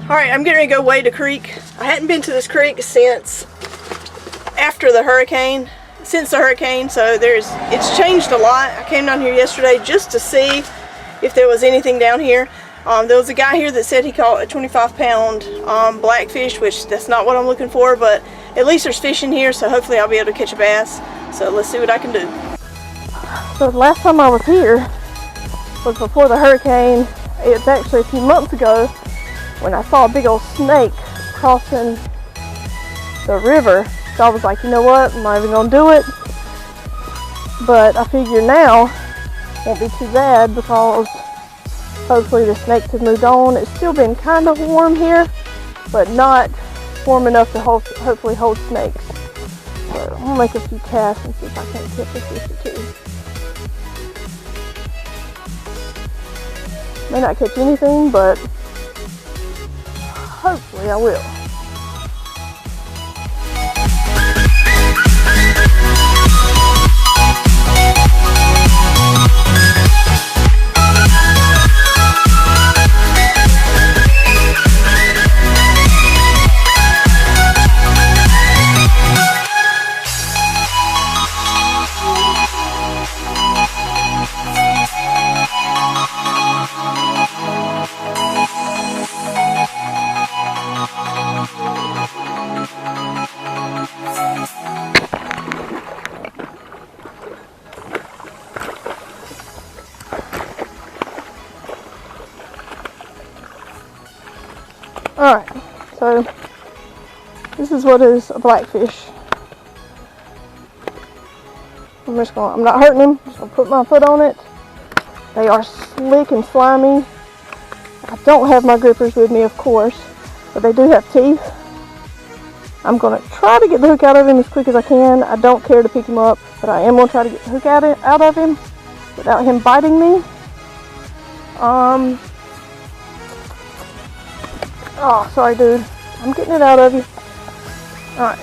Alright, I'm getting ready to go wade a creek. I hadn't been to this creek since after the hurricane. Since the hurricane, so it's changed a lot. I came down here yesterday just to see if there was anything down here. There was a guy here that said he caught a 25-pound blackfish, which that's not what I'm looking for, but at least there's fish in here, so hopefully I'll be able to catch a bass. So let's see what I can do. So the last time I was here was before the hurricane. It's actually a few months ago when I saw a big old snake crossing the river. So I was like, you know what, I'm not even gonna do it. But I figure now won't be too bad because hopefully the snakes have moved on. It's still been kind of warm here, but not warm enough to hopefully hold snakes. So I'm gonna make a few casts and see if I can catch a fish or two. May not catch anything, but hopefully I will. Alright, so this is what is a blackfish. I'm not hurting him, just gonna put my foot on it. They are slick and slimy. I don't have my grippers with me, of course, but they do have teeth. I'm gonna try to get the hook out of him as quick as I can. I don't care to pick him up, but I am gonna try to get the hook out of him without him biting me. Oh, sorry, dude. I'm getting it out of you. Alright.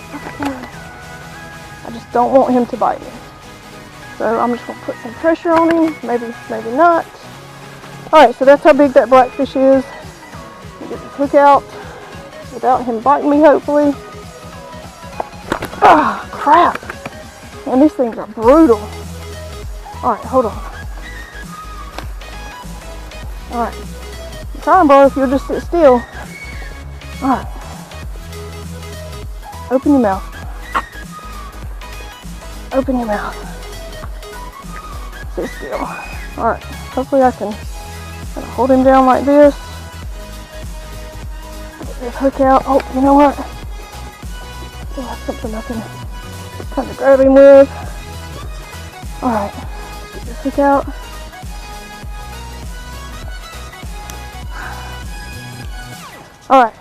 I just don't want him to bite me. So I'm just going to put some pressure on him. Maybe not. Alright, so that's how big that blackfish is. Get this hook out without him biting me, hopefully. Ah, crap. Man, these things are brutal. Alright, hold on. Alright. I'm trying, bro, if you'll just sit still. Alright. Open your mouth. Open your mouth. Sit still. Alright. Hopefully I can kind of hold him down like this. Get this hook out. Oh, you know what? Oh, that's something I can kind of grab him with. Alright. Get this hook out. Alright.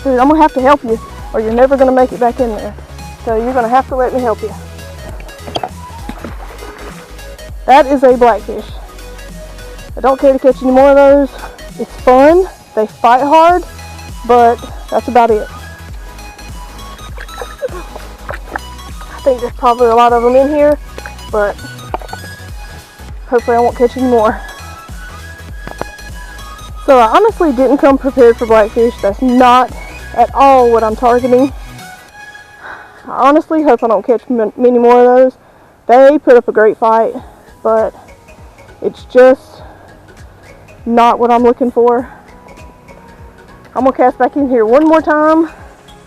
Dude, I'm gonna have to help you or you're never gonna make it back in there. So you're gonna have to let me help you. That is a blackfish. I don't care to catch any more of those. It's fun. They fight hard, but that's about it. I think there's probably a lot of them in here, but hopefully I won't catch any more. So I honestly didn't come prepared for blackfish. That's not at all what I'm targeting. I honestly hope I don't catch many more of those. They put up a great fight, but it's just not what I'm looking for. I'm gonna cast back in here one more time.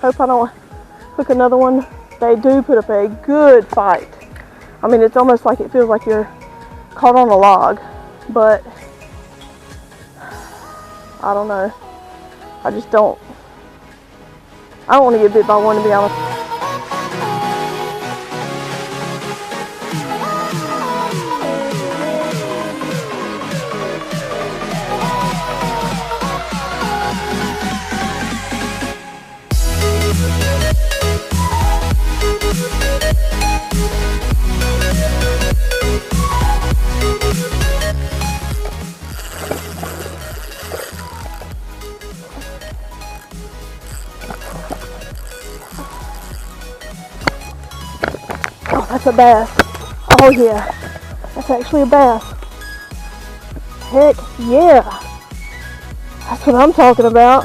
Hope I don't hook another one. They do put up a good fight. I mean, it's almost like it feels like you're caught on a log, but I don't know. I don't want to get bit by one, to be honest. That's a bass. Oh yeah, that's actually a bass. Heck yeah! That's what I'm talking about.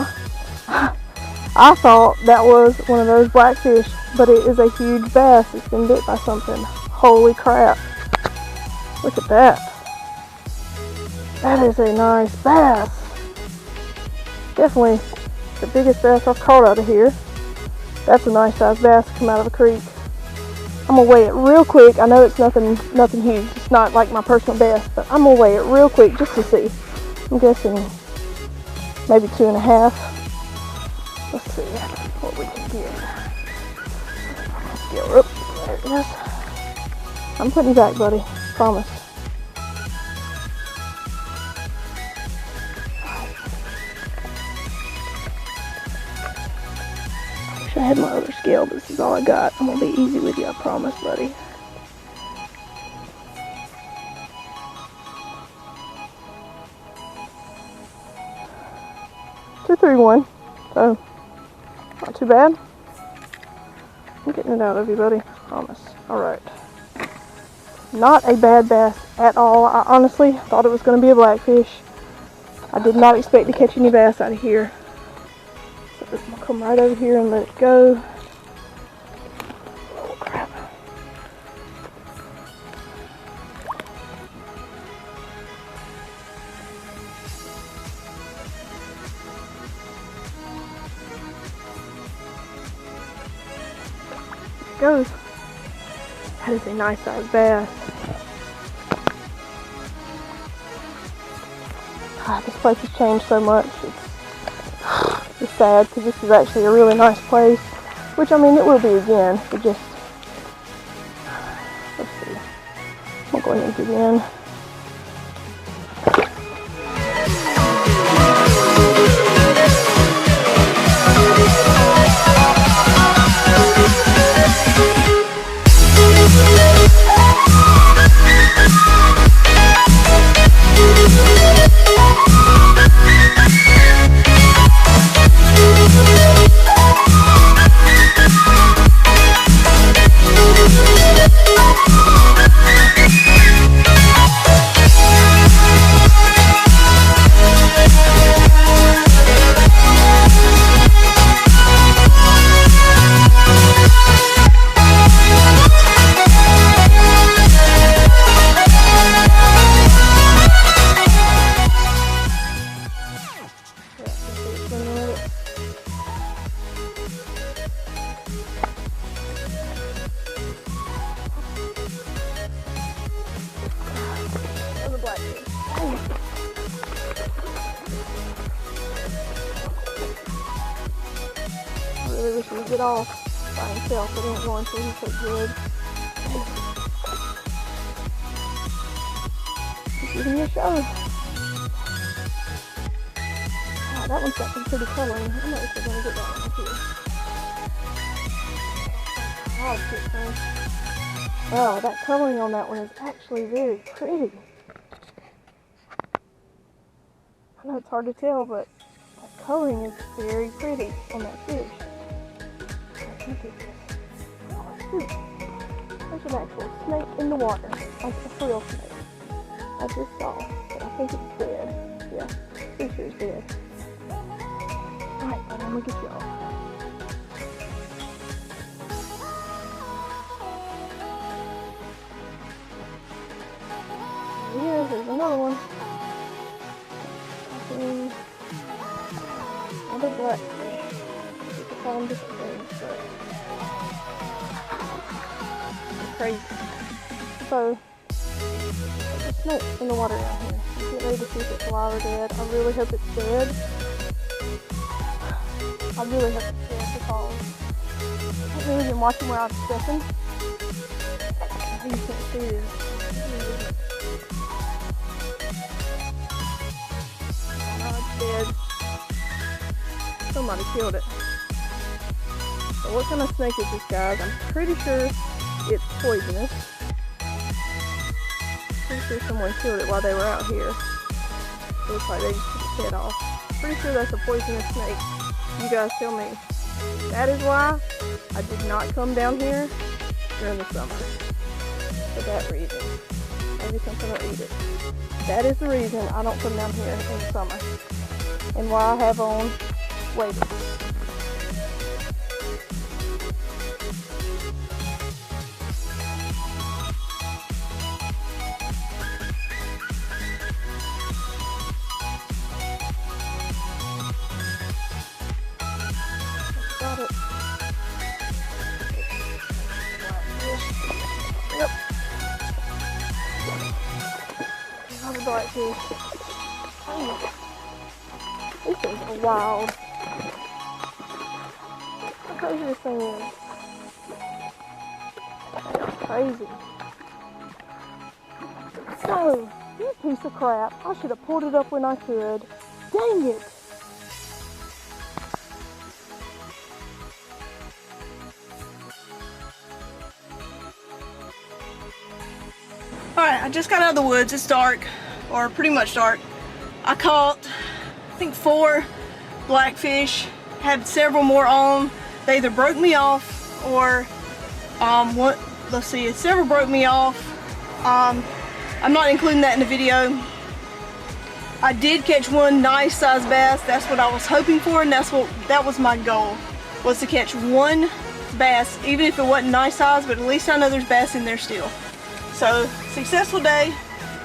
I thought that was one of those blackfish, but it is a huge bass. It's been bit by something. Holy crap. Look at that. That is a nice bass. Definitely the biggest bass I've caught out of here. That's a nice sized bass to come out of a creek. I'm gonna weigh it real quick. I know it's nothing huge. It's not like my personal best, but I'm gonna weigh it real quick just to see. I'm guessing maybe 2.5. Let's see what we can get. There it is. I'm putting you back, buddy. Promise. I wish I had my other scale, but this is all I got. I'm gonna be easy with you, I promise, buddy. $231. So not too bad. I'm getting it out of you, buddy. Promise. Alright. Not a bad bass at all. I honestly thought it was going to be a blackfish. I did not expect to catch any bass out of here. So I'm going to come right over here and let it go. Oh crap. Goes. That is a nice sized bass. God, this place has changed so much. It's sad because this is actually a really nice place. Which, I mean, it will be again. But just, let's see. I'm going to get in. I really wish he would get off by himself, but he ain't going to. He's so good. He's giving me a show. Wow, that one's got some pretty coloring. I'm not actually going to get that one up here. Oh, shit, man. Wow, that coloring on that one is actually very pretty. I know it's hard to tell, but that coloring is very pretty on that fish. Look at this. Oh, shoot. There's an actual snake in the water. Like a real snake. I just saw, but I think it's dead. Yeah, pretty sure it's dead. Alright, but I'm gonna get you off. Yeah, there's another one. Another blackfish. You can call them different things, but it's crazy. So, there's a snake in the water down here. I'm getting ready to see if it's alive or dead. I really hope it's dead. I really hope it's dead because I haven't really been watching where I'm stepping. I know you can't see this. Dead. Somebody killed it. So what kind of snake is this, guys? I'm pretty sure it's poisonous. Pretty sure someone killed it while they were out here. It looks like they just took its head off. Pretty sure that's a poisonous snake. You guys tell me. That is why I did not come down here during the summer. For that reason. I maybe something will eat it. That is the reason I don't put them down here in the summer, and why I have on waders. Got it. Yep. Another blackfish. Oh. These things are wild. How crazy this thing is. Crazy. So, you piece of crap. I should have pulled it up when I could. Dang it. Alright, I just got out of the woods. It's dark, or pretty much dark. I caught, I think 4 blackfish, had several more on. They either broke me off or, several broke me off. I'm not including that in the video. I did catch one nice size bass. That's what I was hoping for, and that was my goal, was to catch one bass, even if it wasn't nice size, but at least I know there's bass in there still. So, successful day.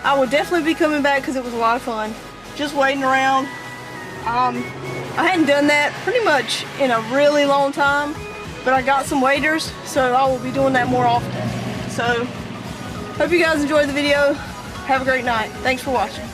I will definitely be coming back because it was a lot of fun. Just waiting around. I hadn't done that pretty much in a really long time, but I got some waders, so I will be doing that more often. So, hope you guys enjoyed the video. Have a great night. Thanks for watching.